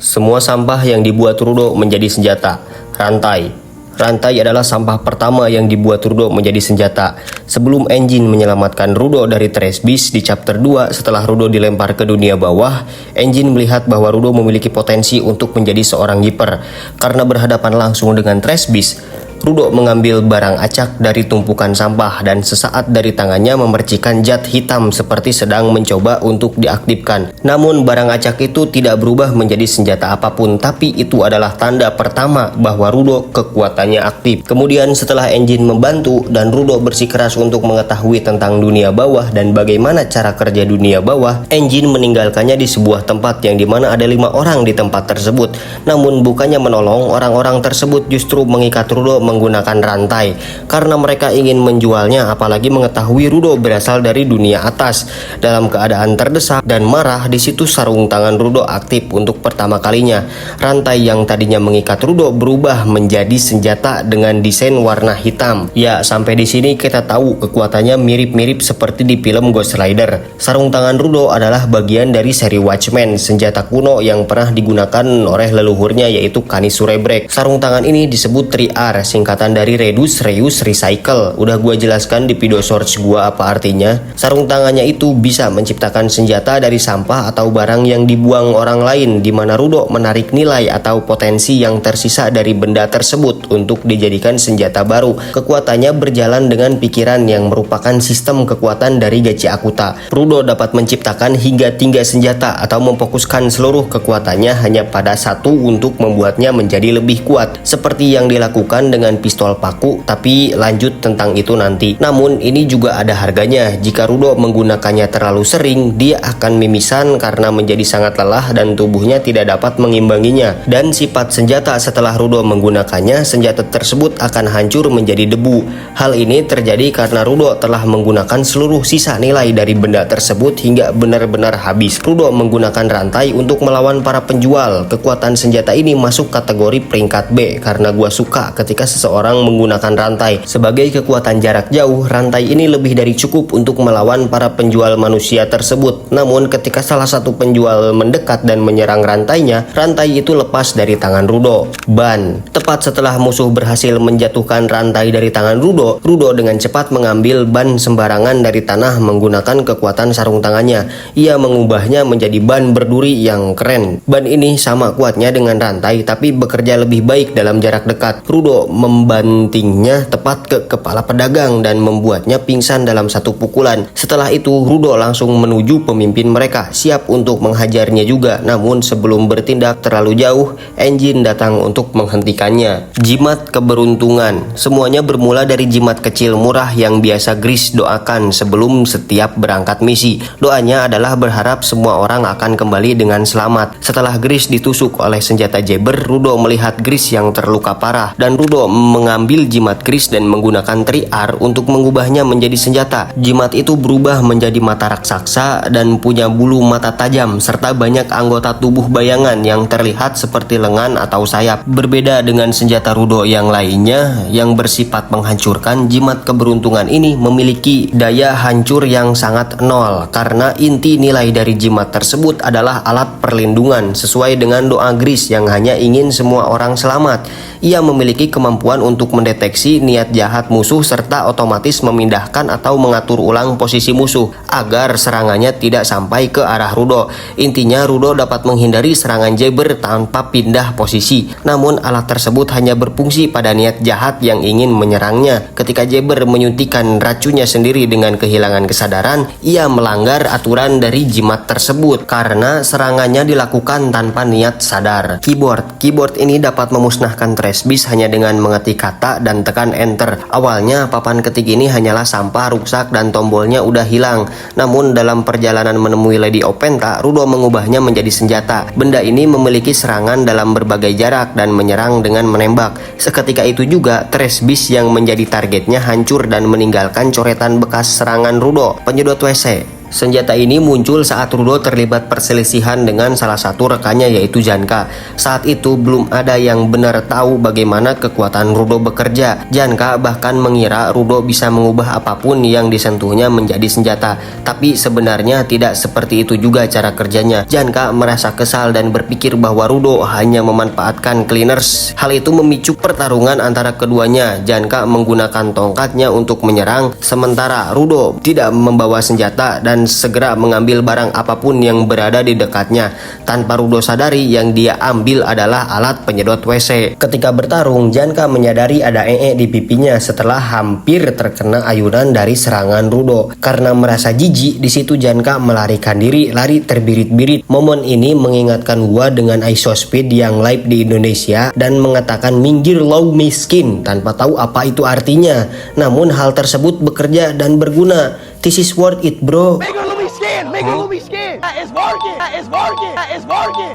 Semua sampah yang dibuat Rudo menjadi senjata. Rantai. Rantai adalah sampah pertama yang dibuat Rudo menjadi senjata. Sebelum Enjin menyelamatkan Rudo dari Trash Beast di chapter 2 setelah Rudo dilempar ke dunia bawah, Enjin melihat bahwa Rudo memiliki potensi untuk menjadi seorang Jeeper. Karena berhadapan langsung dengan Trash Beast, Rudo mengambil barang acak dari tumpukan sampah dan sesaat dari tangannya memercikan zat hitam seperti sedang mencoba untuk diaktifkan. Namun barang acak itu tidak berubah menjadi senjata apapun, tapi itu adalah tanda pertama bahwa Rudo kekuatannya aktif. Kemudian setelah Enjin membantu dan Rudo bersikeras untuk mengetahui tentang dunia bawah dan bagaimana cara kerja dunia bawah, Enjin meninggalkannya di sebuah tempat yang dimana ada 5 orang di tempat tersebut. Namun bukannya menolong, orang-orang tersebut justru mengikat Rudo menggunakan rantai karena mereka ingin menjualnya, apalagi mengetahui Rudo berasal dari dunia atas. Dalam keadaan terdesak dan marah, di situ sarung tangan Rudo aktif untuk pertama kalinya. Rantai yang tadinya mengikat Rudo berubah menjadi senjata dengan desain warna hitam. Ya, sampai di sini kita tahu kekuatannya mirip-mirip seperti di film Ghost Rider. Sarung tangan Rudo adalah bagian dari seri Watchmen, senjata kuno yang pernah digunakan oleh leluhurnya yaitu Canis Surebreak. Sarung tangan ini disebut Tri-R, singkatan dari Reduce, Reuse, Recycle. Udah gua jelaskan di video source gua apa artinya. Sarung tangannya itu bisa menciptakan senjata dari sampah atau barang yang dibuang orang lain, di mana Rudo menarik nilai atau potensi yang tersisa dari benda tersebut untuk dijadikan senjata baru. Kekuatannya berjalan dengan pikiran yang merupakan sistem kekuatan dari Gachi-Akuta. Rudo dapat menciptakan hingga 3 senjata atau memfokuskan seluruh kekuatannya hanya pada satu untuk membuatnya menjadi lebih kuat, seperti yang dilakukan dengan pistol paku, tapi lanjut tentang itu nanti. Namun ini juga ada harganya. Jika Rudo menggunakannya terlalu sering, dia akan mimisan karena menjadi sangat lelah dan tubuhnya tidak dapat mengimbanginya. Dan sifat senjata setelah Rudo menggunakannya, senjata tersebut akan hancur menjadi debu. Hal ini terjadi karena Rudo telah menggunakan seluruh sisa nilai dari benda tersebut hingga benar-benar habis. Rudo menggunakan rantai untuk melawan para penjual. Kekuatan senjata ini masuk kategori peringkat B karena gua suka ketika seseorang menggunakan rantai. Sebagai kekuatan jarak jauh, rantai ini lebih dari cukup untuk melawan para penjual manusia tersebut. Namun ketika salah satu penjual mendekat dan menyerang rantainya, rantai itu lepas dari tangan Rudo. Ban. Tepat setelah musuh berhasil menjatuhkan rantai dari tangan Rudo, Rudo dengan cepat mengambil ban sembarangan dari tanah menggunakan kekuatan sarung tangannya. Ia mengubahnya menjadi ban berduri yang keren. Ban ini sama kuatnya dengan rantai tapi bekerja lebih baik dalam jarak dekat. Rudo membantingnya tepat ke kepala pedagang dan membuatnya pingsan dalam satu pukulan. Setelah itu Rudo langsung menuju pemimpin mereka, siap untuk menghajarnya juga. Namun sebelum bertindak terlalu jauh, Enjin datang untuk menghentikannya. Jimat keberuntungan. Semuanya bermula dari jimat kecil murah yang biasa Gris doakan sebelum setiap berangkat misi. Doanya adalah berharap semua orang akan kembali dengan selamat. Setelah Gris ditusuk oleh senjata Jabber, Rudo melihat Gris yang terluka parah dan Rudo mengambil jimat Gris dan menggunakan Tri-R untuk mengubahnya menjadi senjata. Jimat itu berubah menjadi mata raksasa dan punya bulu mata tajam serta banyak anggota tubuh bayangan yang terlihat seperti lengan atau sayap. Berbeda dengan senjata Rudo yang lainnya yang bersifat menghancurkan, jimat keberuntungan ini memiliki daya hancur yang sangat nol karena inti nilai dari jimat tersebut adalah alat perlindungan sesuai dengan doa Gris yang hanya ingin semua orang selamat. Ia memiliki kemampuan untuk mendeteksi niat jahat musuh serta otomatis memindahkan atau mengatur ulang posisi musuh agar serangannya tidak sampai ke arah Rudo. Intinya Rudo dapat menghindari serangan Jabber tanpa pindah posisi. Namun alat tersebut hanya berfungsi pada niat jahat yang ingin menyerangnya. Ketika Jabber menyuntikkan racunnya sendiri dengan kehilangan kesadaran, ia melanggar aturan dari jimat tersebut karena serangannya dilakukan tanpa niat sadar. Keyboard ini dapat memusnahkan Trash Beast hanya dengan mengetik kata dan tekan enter. Awalnya papan ketik ini hanyalah sampah, rusak, dan tombolnya udah hilang. Namun dalam perjalanan menemui Lady Openta, Rudo mengubahnya menjadi senjata. Benda ini memiliki serangan dalam berbagai jarak dan menyerang dengan menembak. Seketika itu juga Trash Beast yang menjadi targetnya hancur dan meninggalkan coretan bekas serangan Rudo. Penyedot WC. Senjata ini muncul saat Rudo terlibat perselisihan dengan salah satu rekannya yaitu Janka. Saat itu belum ada yang benar tahu bagaimana kekuatan Rudo bekerja. Janka bahkan mengira Rudo bisa mengubah apapun yang disentuhnya menjadi senjata. Tapi sebenarnya tidak seperti itu juga cara kerjanya. Janka merasa kesal dan berpikir bahwa Rudo hanya memanfaatkan cleaners. Hal itu memicu pertarungan antara keduanya. Janka menggunakan tongkatnya untuk menyerang, sementara Rudo tidak membawa senjata dan segera mengambil barang apapun yang berada di dekatnya. Tanpa Rudo sadari, yang dia ambil adalah alat penyedot WC. Ketika bertarung, Janka menyadari ada di pipinya setelah hampir terkena ayunan dari serangan Rudo. Karena merasa jijik, di situ Janka melarikan diri, lari terbirit-birit. Momen ini mengingatkan gua dengan ISOSpeed yang live di Indonesia dan mengatakan minggir low miskin tanpa tahu apa itu artinya. Namun hal tersebut bekerja dan berguna. This is worth it, bro.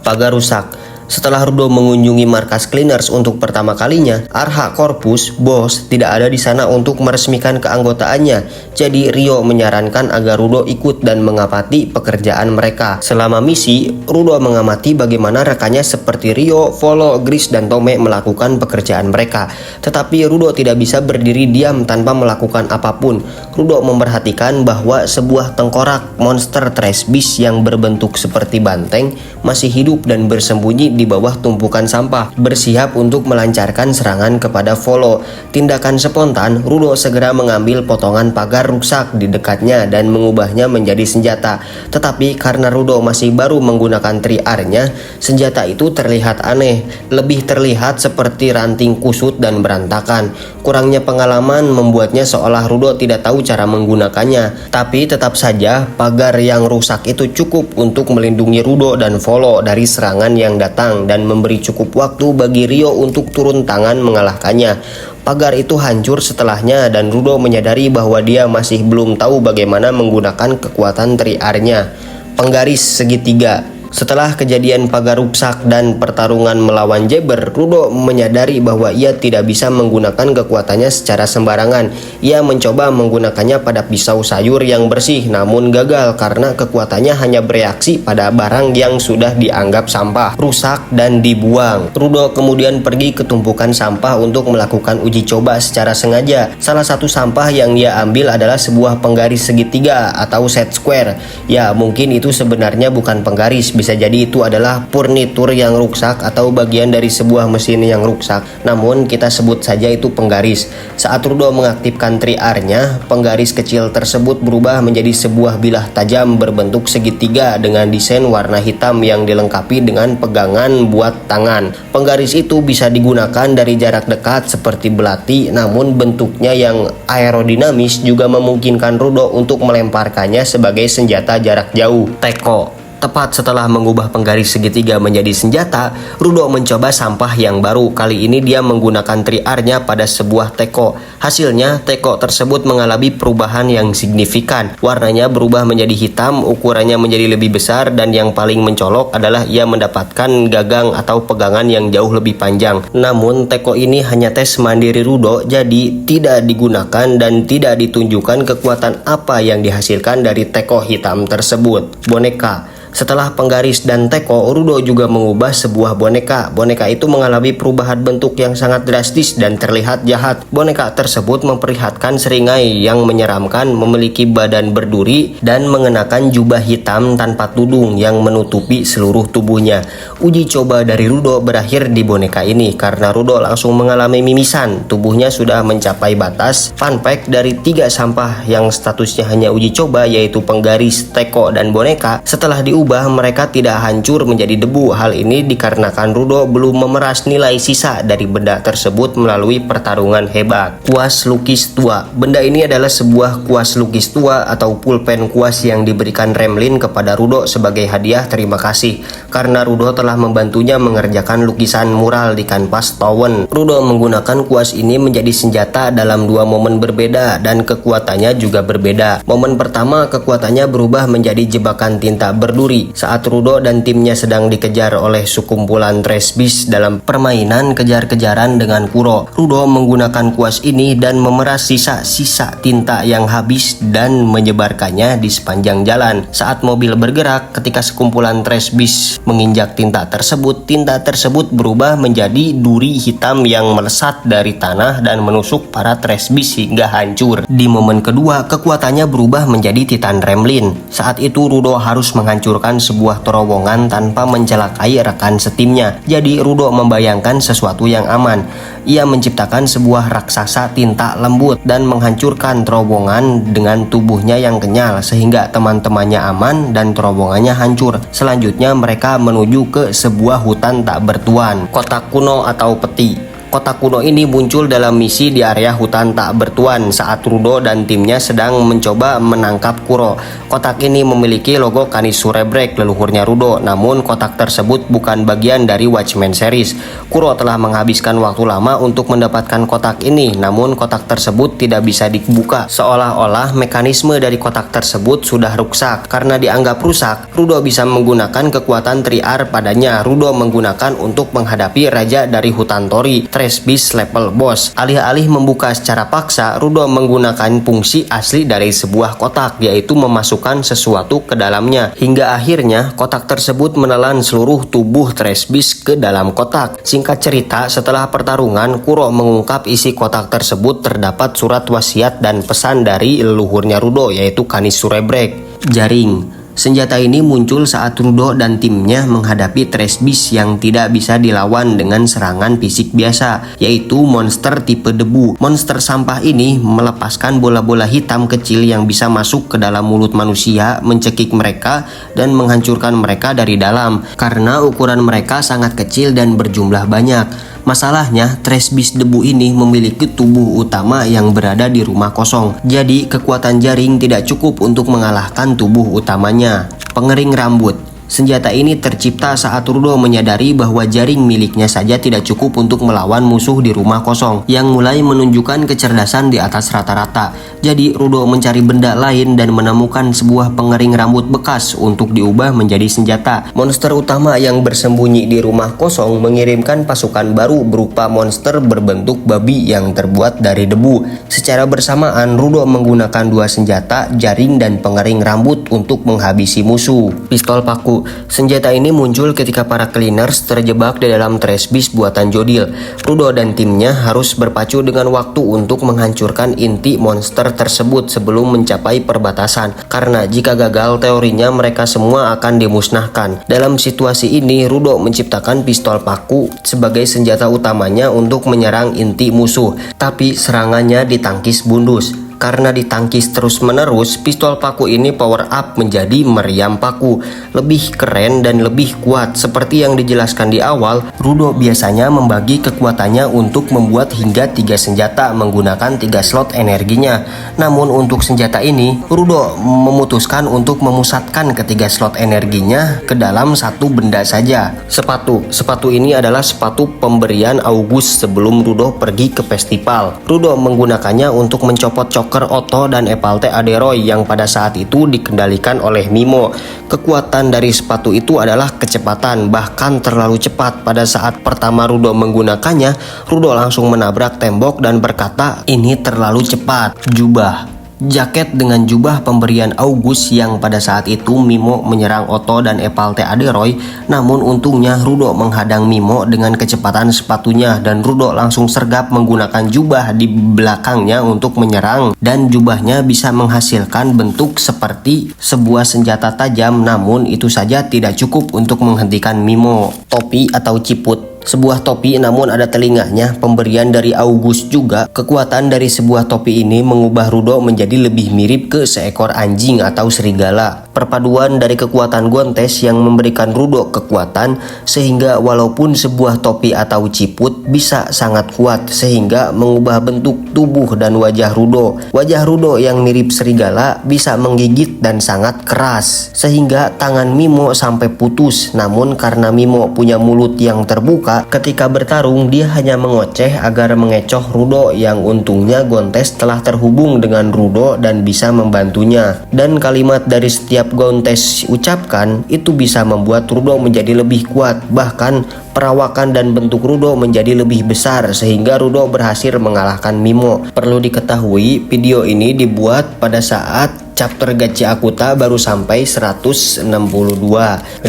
Pagar rusak. Setelah Rudo mengunjungi markas Cleaners untuk pertama kalinya, Arha Corpus, bos, tidak ada di sana untuk meresmikan keanggotaannya. Jadi Rio menyarankan agar Rudo ikut dan mengamati pekerjaan mereka. Selama misi, Rudo mengamati bagaimana rekannya seperti Rio, Volo, Gris, dan Tome melakukan pekerjaan mereka. Tetapi Rudo tidak bisa berdiri diam tanpa melakukan apapun. Rudo memperhatikan bahwa sebuah tengkorak monster trash beast yang berbentuk seperti banteng masih hidup dan bersembunyi di bawah tumpukan sampah, bersiap untuk melancarkan serangan kepada Volo. Tindakan spontan, Rudo segera mengambil potongan pagar rusak di dekatnya dan mengubahnya menjadi senjata. Tetapi karena Rudo masih baru menggunakan triarnya, senjata itu terlihat aneh, lebih terlihat seperti ranting kusut dan berantakan. Kurangnya pengalaman membuatnya seolah Rudo tidak tahu cara menggunakannya. Tapi tetap saja, pagar yang rusak itu cukup untuk melindungi Rudo dan Volo dari serangan yang datang dan memberi cukup waktu bagi Rio untuk turun tangan mengalahkannya. Pagar itu hancur setelahnya dan Rudo menyadari bahwa dia masih belum tahu bagaimana menggunakan kekuatan triarnya. Penggaris segitiga. Setelah kejadian pagar rusak dan pertarungan melawan Jabber, Rudo menyadari bahwa ia tidak bisa menggunakan kekuatannya secara sembarangan. Ia mencoba menggunakannya pada pisau sayur yang bersih, namun gagal karena kekuatannya hanya bereaksi pada barang yang sudah dianggap sampah, rusak, dan dibuang. Rudo kemudian pergi ke tumpukan sampah untuk melakukan uji coba secara sengaja. Salah satu sampah yang ia ambil adalah sebuah penggaris segitiga atau set square. Ya, mungkin itu sebenarnya bukan penggaris. Bisa jadi itu adalah furnitur yang rusak atau bagian dari sebuah mesin yang rusak. Namun kita sebut saja itu penggaris. Saat Rudo mengaktifkan triarnya, penggaris kecil tersebut berubah menjadi sebuah bilah tajam berbentuk segitiga dengan desain warna hitam yang dilengkapi dengan pegangan buat tangan. Penggaris itu bisa digunakan dari jarak dekat seperti belati, namun bentuknya yang aerodinamis juga memungkinkan Rudo untuk melemparkannya sebagai senjata jarak jauh. Teko. Tepat setelah mengubah penggaris segitiga menjadi senjata, Rudo mencoba sampah yang baru. Kali ini dia menggunakan triarnya pada sebuah teko. Hasilnya, teko tersebut mengalami perubahan yang signifikan. Warnanya berubah menjadi hitam, ukurannya menjadi lebih besar, dan yang paling mencolok adalah ia mendapatkan gagang atau pegangan yang jauh lebih panjang. Namun, teko ini hanya tes mandiri Rudo, jadi tidak digunakan dan tidak ditunjukkan kekuatan apa yang dihasilkan dari teko hitam tersebut. Boneka. Setelah penggaris dan teko, Rudo juga mengubah sebuah boneka. Boneka itu mengalami perubahan bentuk yang sangat drastis dan terlihat jahat. Boneka tersebut memperlihatkan seringai yang menyeramkan, memiliki badan berduri, dan mengenakan jubah hitam tanpa tudung yang menutupi seluruh tubuhnya. Uji coba dari Rudo berakhir di boneka ini karena Rudo langsung mengalami mimisan. Tubuhnya sudah mencapai batas. Fun fact, dari 3 sampah yang statusnya hanya uji coba, yaitu penggaris, teko, dan boneka, setelah diubah mereka tidak hancur menjadi debu. Hal ini dikarenakan Rudo belum memeras nilai sisa dari benda tersebut melalui pertarungan hebat. Kuas lukis tua. Benda ini adalah sebuah kuas lukis tua atau pulpen kuas yang diberikan Remlin kepada Rudo sebagai hadiah terima kasih karena Rudo telah membantunya mengerjakan lukisan mural di kanvas Towen. Rudo menggunakan kuas ini menjadi senjata dalam 2 momen berbeda dan kekuatannya juga berbeda. Momen pertama, kekuatannya berubah menjadi jebakan tinta berduri dicuri saat Rudo dan timnya sedang dikejar oleh sekumpulan Trash Beast dalam permainan kejar-kejaran dengan Kuro. Rudo menggunakan kuas ini dan memeras sisa-sisa tinta yang habis dan menyebarkannya di sepanjang jalan. Saat mobil bergerak, ketika sekumpulan Trash Beast menginjak tinta tersebut berubah menjadi duri hitam yang melesat dari tanah dan menusuk para Trash Beast hingga hancur. Di momen kedua, kekuatannya berubah menjadi Titan Remlin. Saat itu Rudo harus menghancurkan sebuah terowongan tanpa mencelakai rekan setimnya. Jadi Rudo membayangkan sesuatu yang aman. Ia menciptakan sebuah raksasa tinta lembut dan menghancurkan terowongan dengan tubuhnya yang kenyal sehingga teman-temannya aman dan terowongannya hancur. Selanjutnya mereka menuju ke sebuah hutan tak bertuan, kotak kuno atau peti. Kotak kuno ini muncul dalam misi di area hutan tak bertuan saat Rudo dan timnya sedang mencoba menangkap Kuro. Kotak ini memiliki logo Canis Surebreak, leluhurnya Rudo, namun kotak tersebut bukan bagian dari Watchmen series. Kuro telah menghabiskan waktu lama untuk mendapatkan kotak ini, namun kotak tersebut tidak bisa dibuka. Seolah-olah mekanisme dari kotak tersebut sudah rusak. Karena dianggap rusak, Rudo bisa menggunakan kekuatan Triar padanya. Rudo menggunakan untuk menghadapi raja dari hutan Tori, Trash Beast level boss. Alih-alih membuka secara paksa, Rudo menggunakan fungsi asli dari sebuah kotak, yaitu memasukkan sesuatu ke dalamnya. Hingga akhirnya kotak tersebut menelan seluruh tubuh Trash Beast ke dalam kotak. Singkat cerita, setelah pertarungan, Kuro mengungkap isi kotak tersebut terdapat surat wasiat dan pesan dari leluhurnya Rudo, yaitu Canis Surebreak. Jaring. Senjata ini muncul saat Rudo dan timnya menghadapi Trash Beast yang tidak bisa dilawan dengan serangan fisik biasa, yaitu monster tipe debu. Monster sampah ini melepaskan bola-bola hitam kecil yang bisa masuk ke dalam mulut manusia, mencekik mereka dan menghancurkan mereka dari dalam. Karena ukuran mereka sangat kecil dan berjumlah banyak. Masalahnya, Trash Beast debu ini memiliki tubuh utama yang berada di rumah kosong. Jadi, kekuatan jaring tidak cukup untuk mengalahkan tubuh utamanya. Pengering rambut. Senjata ini tercipta saat Rudo menyadari bahwa jaring miliknya saja tidak cukup untuk melawan musuh di rumah kosong yang mulai menunjukkan kecerdasan di atas rata-rata. Jadi Rudo mencari benda lain dan menemukan sebuah pengering rambut bekas untuk diubah menjadi senjata. Monster utama yang bersembunyi di rumah kosong mengirimkan pasukan baru berupa monster berbentuk babi yang terbuat dari debu. Secara bersamaan Rudo menggunakan dua senjata, jaring dan pengering rambut untuk menghabisi musuh. Pistol paku. Senjata ini muncul ketika para cleaners terjebak di dalam Trash Beast buatan Jodil. Rudo dan timnya harus berpacu dengan waktu untuk menghancurkan inti monster tersebut sebelum mencapai perbatasan. Karena jika gagal, teorinya mereka semua akan dimusnahkan. Dalam situasi ini, Rudo menciptakan pistol paku sebagai senjata utamanya untuk menyerang inti musuh. Tapi serangannya ditangkis bundus. Karena ditangkis terus-menerus, pistol paku ini power up menjadi meriam paku. Lebih keren dan lebih kuat. Seperti yang dijelaskan di awal, Rudo biasanya membagi kekuatannya untuk membuat hingga 3 senjata menggunakan 3 slot energinya. Namun untuk senjata ini, Rudo memutuskan untuk memusatkan ketiga slot energinya ke dalam satu benda saja. Sepatu ini adalah sepatu pemberian August sebelum Rudo pergi ke festival. Rudo menggunakannya untuk mencopot Joker Otto dan Epalte Aderoy yang pada saat itu dikendalikan oleh Mimo. Kekuatan dari sepatu itu adalah kecepatan, bahkan terlalu cepat. Pada saat pertama Rudo menggunakannya, Rudo langsung menabrak tembok dan berkata, "Ini terlalu cepat." Jubah. Jaket dengan jubah pemberian August yang pada saat itu Mimo menyerang Otto dan Epalte Aderoy, namun untungnya Rudo menghadang Mimo dengan kecepatan sepatunya dan Rudo langsung sergap menggunakan jubah di belakangnya untuk menyerang, dan jubahnya bisa menghasilkan bentuk seperti sebuah senjata tajam, namun itu saja tidak cukup untuk menghentikan Mimo. Topi atau ciput. Sebuah topi namun ada telinganya, pemberian dari August juga. Kekuatan dari sebuah topi ini mengubah Rudo menjadi lebih mirip ke seekor anjing atau serigala. Perpaduan dari kekuatan Gontes yang memberikan Rudo kekuatan sehingga walaupun sebuah topi atau ciput bisa sangat kuat sehingga mengubah bentuk tubuh dan wajah Rudo. Wajah Rudo yang mirip serigala bisa menggigit dan sangat keras sehingga tangan Mimo sampai putus. Namun karena Mimo punya mulut yang terbuka, ketika bertarung dia hanya mengoceh agar mengecoh Rudo, yang untungnya Gontes telah terhubung dengan Rudo dan bisa membantunya. Dan kalimat dari setiap setiap Gountes ucapkan itu bisa membuat Rudo menjadi lebih kuat. Bahkan perawakan dan bentuk Rudo menjadi lebih besar sehingga Rudo berhasil mengalahkan Mimo. Perlu diketahui, video ini dibuat pada saat chapter Gachi Akuta baru sampai 162,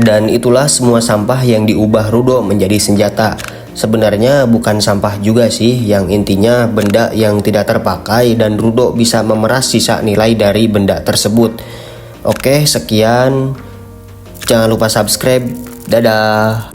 dan itulah semua sampah yang diubah Rudo menjadi senjata. Sebenarnya bukan sampah juga sih, yang intinya benda yang tidak terpakai dan Rudo bisa memeras sisa nilai dari benda tersebut. Oke, sekian. Jangan lupa subscribe. Dadah.